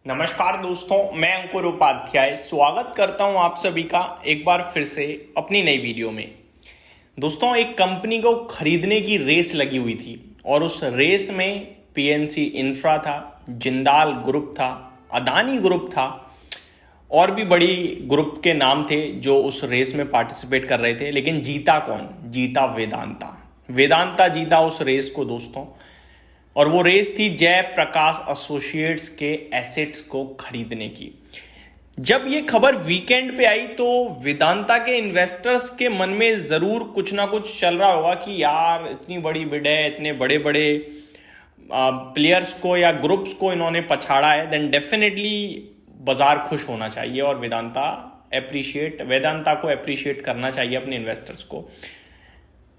नमस्कार दोस्तों, मैं अंकुर उपाध्याय स्वागत करता हूं आप सभी का एक बार फिर से अपनी नई वीडियो में। दोस्तों, एक कंपनी को खरीदने की रेस लगी हुई थी और उस रेस में पीएनसी इंफ्रा था, जिंदाल ग्रुप था, अदानी ग्रुप था और भी बड़ी ग्रुप के नाम थे जो उस रेस में पार्टिसिपेट कर रहे थे। लेकिन जीता कौन? जीता वेदांता। वेदांता जीता उस रेस को दोस्तों, और वो रेस थी जयप्रकाश एसोसिएट्स के एसेट्स को खरीदने की। जब ये खबर वीकेंड पे आई तो वेदांता के इन्वेस्टर्स के मन में जरूर कुछ ना कुछ चल रहा होगा कि यार इतनी बड़ी बिड है, इतने बड़े बड़े प्लेयर्स को या ग्रुप्स को इन्होंने पछाड़ा है, देन डेफिनेटली बाजार खुश होना चाहिए और वेदांता को अप्रिशिएट करना चाहिए अपने इन्वेस्टर्स को।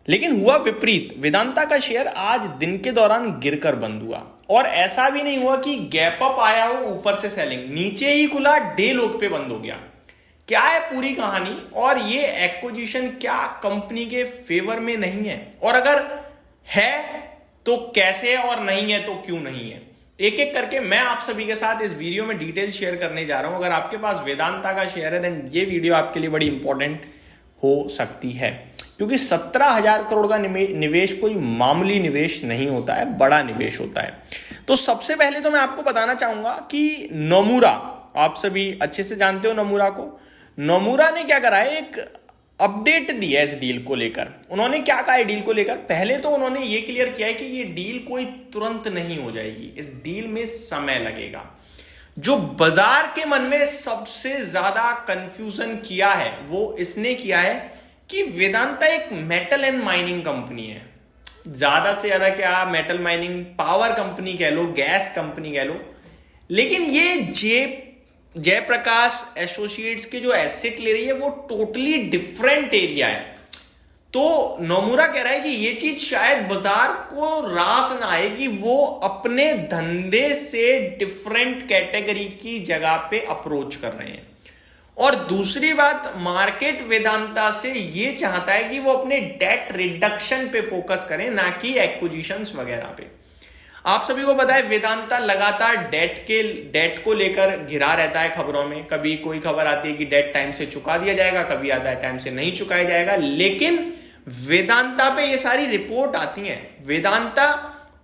लेकिन हुआ विपरीत। वेदांता का शेयर आज दिन के दौरान गिरकर बंद हुआ और ऐसा भी नहीं हुआ कि गैप अप आया हो ऊपर से सेलिंग, नीचे ही खुला, डे लोग पे बंद हो गया। क्या है पूरी कहानी और ये एक्विजिशन क्या कंपनी के फेवर में नहीं है, और अगर है तो कैसे, और नहीं है तो क्यों नहीं है, एक एक करके मैं आप सभी के साथ इस वीडियो में डिटेल शेयर करने जा रहा हूं। अगर आपके पास वेदांता का शेयर है देन ये वीडियो आपके लिए बड़ी इंपॉर्टेंट हो सकती है, क्योंकि 17,000 करोड़ का निवेश कोई मामूली निवेश नहीं होता है, बड़ा निवेश होता है। तो सबसे पहले तो मैं आपको बताना चाहूंगा कि नोमुरा, आप सभी अच्छे से जानते हो नोमुरा को। नोमुरा ने क्या करा है, एक अपडेट दी है इस डील को लेकर। उन्होंने क्या कहा है डील को लेकर? पहले तो उन्होंने ये क्लियर किया है कि ये डील कोई तुरंत नहीं हो जाएगी, इस डील में समय लगेगा। जो बाजार के मन में सबसे ज्यादा कंफ्यूजन किया है वो इसने किया है कि वेदांता एक मेटल एंड माइनिंग कंपनी है। ज्यादा से ज्यादा क्या, मेटल माइनिंग, पावर कंपनी कह लो, गैस कंपनी कह लो। लेकिन ये जयप्रकाश एसोसिएट्स के जो एसेट ले रही है वो टोटली डिफरेंट एरिया है। तो नोमुरा कह रहा है कि ये चीज शायद बाजार को रास ना आए कि वो अपने धंधे से डिफरेंट कैटेगरी की जगह पे अप्रोच कर रहे हैं। और दूसरी बात, मार्केट वेदांता से ये चाहता है कि वो अपने डेट रिडक्शन पे फोकस करें, ना कि एक्विजिशंस वगैरह पे। आप सभी को पता है वेदांता लगातार डेट को लेकर घिरा रहता है खबरों में। कभी कोई खबर आती है कि डेट टाइम से चुका दिया जाएगा, कभी आता है टाइम से नहीं चुकाया जाएगा। लेकिन वेदांता पे ये सारी रिपोर्ट आती हैं, वेदांता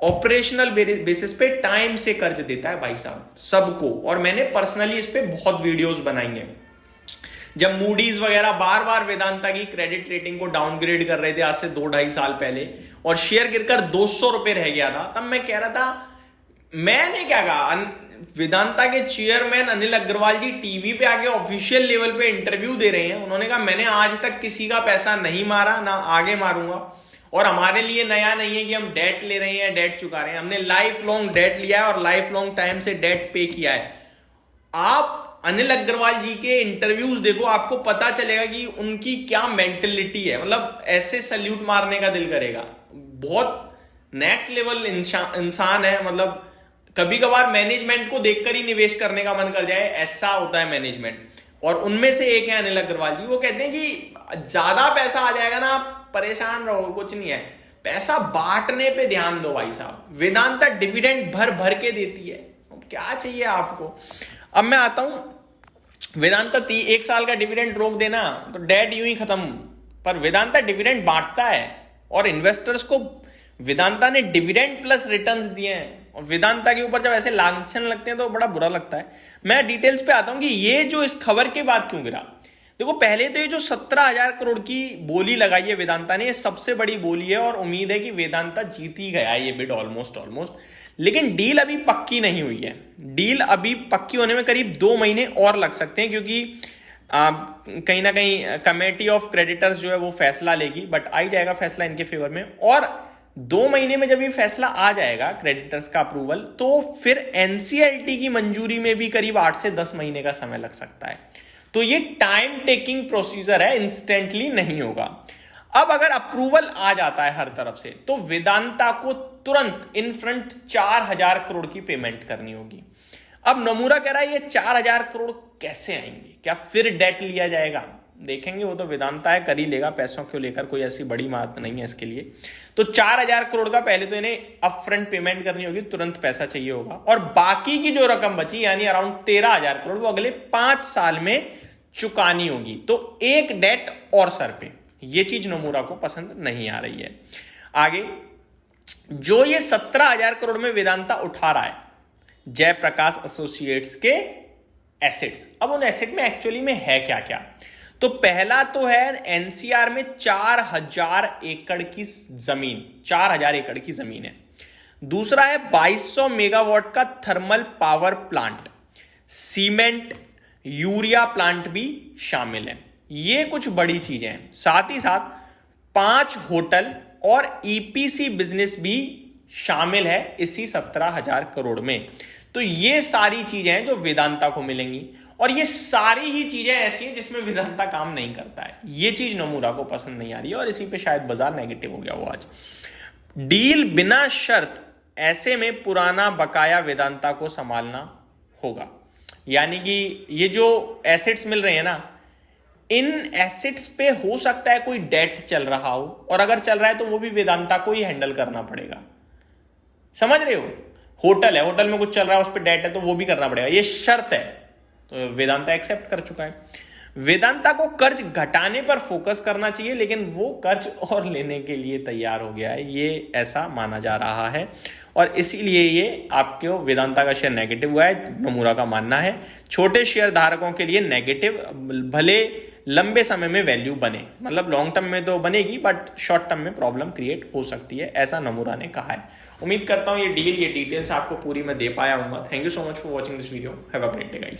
ऑपरेशनल बेसिस पे टाइम से कर्ज देता है भाई साहब सबको। और मैंने पर्सनली इस पे बहुत वीडियोस बनाई हैं। जब मूडीज वगैरह बार बार वेदांता की क्रेडिट रेटिंग को डाउनग्रेड कर रहे थे आज से 2-2.5 साल पहले, और शेयर गिरकर 200 रुपए रह गया था, तब मैं कह रहा था, मैंने क्या कहा, वेदांता के चेयरमैन अनिल अग्रवाल जी टीवी पे आके ऑफिशियल लेवल पे इंटरव्यू दे रहे हैं। उन्होंने कहा मैंने आज तक किसी का पैसा नहीं मारा, ना आगे मारूंगा, और हमारे लिए नया नहीं है कि हम डेट ले रहे हैं, डेट चुका रहे हैं। हमने लाइफ लॉन्ग डेट लिया है और लाइफ लॉन्ग टाइम से डेट पे किया है। आप अनिल अग्रवाल जी के इंटरव्यूज देखो, आपको पता चलेगा कि उनकी क्या मेंटेलिटी है। मतलब ऐसे सल्यूट मारने का दिल करेगा। बहुत नेक्स्ट लेवल इंसान है। मतलब कभी कभार मैनेजमेंट को देखकर ही निवेश करने का मन कर जाए, ऐसा होता है मैनेजमेंट। और उनमें से एक है अनिल अग्रवाल जी। वो कहते हैं कि ज्यादा पैसा आ जाएगा ना, परेशान रहो, कुछ नहीं है, पैसा बांटने पे ध्यान दो भाई साहब। वेदांता डिविडेंड भर भर के देती है, क्या चाहिए आपको। अब मैं आता हूं, वेदांता 1 साल का डिविडेंड रोक देना तो डेट यूं ही खत्म, पर वेदांता डिविडेंड बांटता है और इन्वेस्टर्स को वेदांता ने डिविडेंड प्लस रिटर्न्स दिए हैं। और वेदांता के ऊपर जब ऐसे लांछन लगते हैं तो बड़ा बुरा लगता है। मैं डिटेल्स पे आता हूं कि ये जो इस खबर के बाद क्यों गिरा। देखो, पहले तो ये जो 17,000 करोड़ की बोली लगाई है वेदांता ने, ये सबसे बड़ी बोली है और उम्मीद है कि वेदांता जीत ही गया ये बिड ऑलमोस्ट। लेकिन डील अभी पक्की नहीं हुई है। डील अभी पक्की होने में करीब 2 महीने और लग सकते हैं, क्योंकि कहीं ना कहीं कमेटी ऑफ क्रेडिटर्स जो है वो फैसला लेगी, बट आ ही जाएगा फैसला इनके फेवर में। और 2 महीने में जब ये फैसला आ जाएगा, क्रेडिटर्स का अप्रूवल, तो फिर एनसीएलटी की मंजूरी में भी करीब 8 से 10 महीने का समय लग सकता है। तो ये टाइम टेकिंग प्रोसीजर है, इंस्टेंटली नहीं होगा। अब अगर अप्रूवल आ जाता है हर तरफ से तो वेदांता को तुरंत इन फ्रंट 4,000 करोड़ की पेमेंट करनी होगी। अब नोमुरा कह रहा है ये 4,000 करोड़ कैसे आएंगे, क्या फिर डेट लिया जाएगा? देखेंगे, वो तो वेदांता है, कर ही लेगा, पैसों को लेकर कोई ऐसी बड़ी बात नहीं है इसके लिए। तो 4,000 करोड़ का पहले तो इन्हें अपफ्रंट पेमेंट करनी होगी, तुरंत पैसा चाहिए होगा, और बाकी की जो रकम बची यानी अराउंड 13,000 करोड़ वो अगले 5 साल में चुकानी होगी। तो एक डेट और सर पे, ये चीज नोमुरा को पसंद नहीं आ रही है। आगे जो ये 17,000 करोड़ में वेदांता उठा रहा है जयप्रकाश एसोसिएट्स के एसेट्स, अब उन एसेट में एक्चुअली में है क्या क्या। तो पहला तो है एनसीआर में 4,000 एकड़ की जमीन, 4,000 एकड़ की जमीन है। दूसरा है 2200 मेगावाट का thermal power plant, cement urea plant भी शामिल है। ये कुछ बड़ी चीजें हैं। साथ ही साथ 5 होटल और ईपीसी बिजनेस भी शामिल है इसी 17,000 करोड़ में। तो ये सारी चीजें हैं जो वेदांता को मिलेंगी, और ये सारी ही चीजें ऐसी हैं जिसमें वेदांता काम नहीं करता है। ये चीज नोमुरा को पसंद नहीं आ रही है और इसी पे शायद बाजार नेगेटिव हो गया वो आज। डील बिना शर्त, ऐसे में पुराना बकाया वेदांता को संभालना होगा। यानी कि ये जो एसेट्स मिल रहे हैं ना, इन एसेट्स पे हो सकता है कोई डेट चल रहा हो, और अगर चल रहा है तो वो भी वेदांता को ही हैंडल करना पड़ेगा। समझ रहे हो, होटल है, होटल में कुछ चल रहा है, उस पर डेट है, तो वो भी करना पड़ेगा, ये शर्त है। तो वेदांता एक्सेप्ट कर चुका है। वेदांता को कर्ज घटाने पर फोकस करना चाहिए, लेकिन वो कर्ज और लेने के लिए तैयार हो गया है, ये ऐसा माना जा रहा है, और इसीलिए ये आपके वेदांता का शेयर नेगेटिव हुआ है, नोमुरा का मानना है। छोटे शेयर धारकों के लिए नेगेटिव, भले लंबे समय में वैल्यू बने, मतलब लॉन्ग टर्म में तो बनेगी, बट शॉर्ट टर्म में प्रॉब्लम क्रिएट हो सकती है, ऐसा नोमुरा ने कहा है। उम्मीद करता हूं ये डील, ये डिटेल्स आपको पूरी मैं दे पाया हूंगा। Thank you so much for watching this video. Have a great day guys.